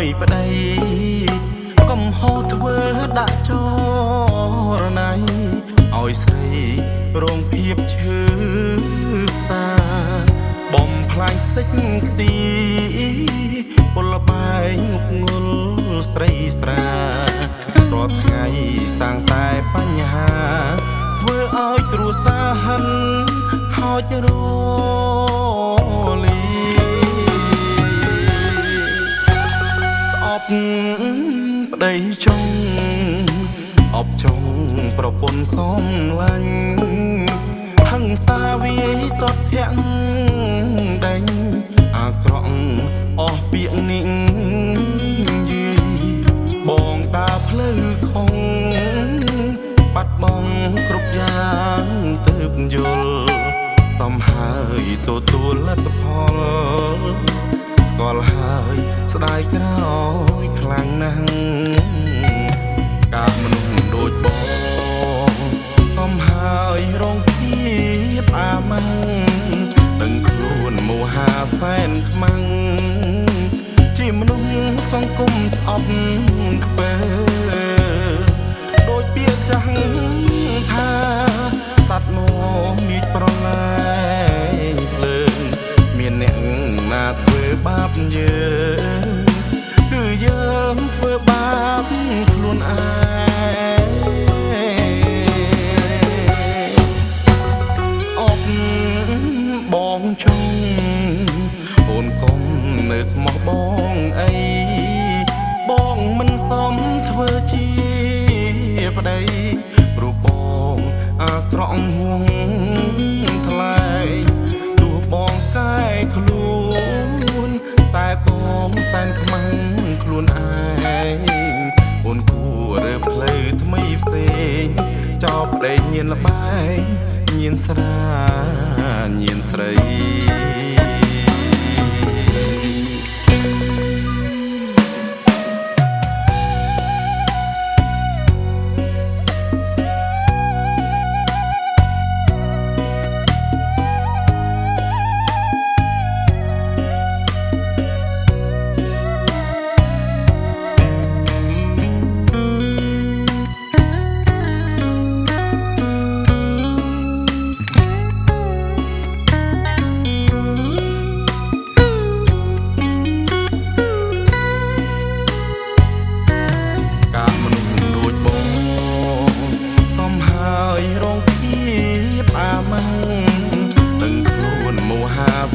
យប្តីកំហុសធ្វើដាក់ចរណៃឲ្យស្រីរងភាពឈឺផ្សាបំផ្លាញតិចខ្ទីពលបែងងប់ងុលស្រីស្រារាល់ថ្ងៃសាំងតែបញ្ហាធ្វើឲ្យគ្រួសារហិនហោចរលីស្អប់ប្តីចង់ស្អប់ចង់ប្រពន្ធសំឡាញ់ហឹងសាវាយតតធាក់ដេញអាក្រក់អស់ពាក្យនេះយាយបងដើរផ្លូវខុងបាត់បង់គ្រប់យ៉ាងទើបយល់សំហើយទទួលលទ្ធផលស្គាល់ហើយស្ដាយក្រោយខ្លាំងណាស់កាបមនុស្សដូចបងសំហើយរងភាពអាម៉ាំងដឹងខ្លួនមោហាសែនខ្មាំងជាមនុស្សសង្គមស្អប់ខ្ពើដូចពាក្យចាស់ថាសត្វមកមានប្រឡែងភ្លើងមានអ្នកណាធ្វើបាបយើងគឺយើងធ្វើបាបខ្លួនឯងអបបងចង់អូនកុំនៅស្មោះបងអីបងមិនសមធ្វើជាប្តីព្រោះបងអាក្រក់ហួងថ្លៃទោះបងកែខ្លួនតែបងសែនខ្មាំងខ្លួនឯងអូនគួររើផ្លូវថ្មីផ្សេងចោលប្តីញៀនលបែងញៀនស្រាញៀនស្រី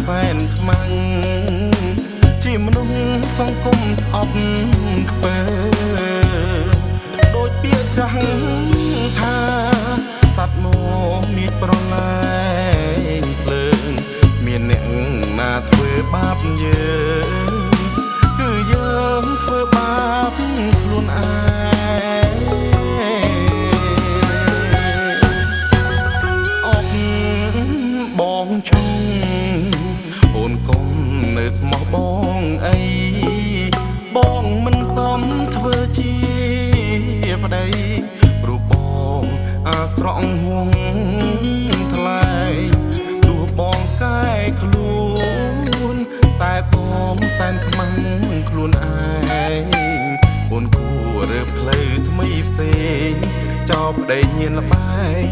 សែនខ្មាំងជាមនុស្សសង្គមស្អប់ខ្ពើដូចពាក្យចាស់ថាសត្វមកមានប្រឡែងភ្លើងមានអ្នកណាធ្វើបាបយើងគឺយើងធ្វើបាបខ្លួនឯងអបបងចង់អូនកុំនៅស្មោះបងអីបងមិនសមធ្វើជាប្តីព្រោះបងអាក្រក់ហួងថ្លៃទោះបងកែខ្លួនតែបងសែនខ្មាំងខ្លួនឯងអូនគួររើផ្លូវថ្មីផ្សេងចោលប្តីញៀនលបែង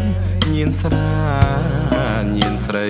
ញៀនស្រាញៀនស្រី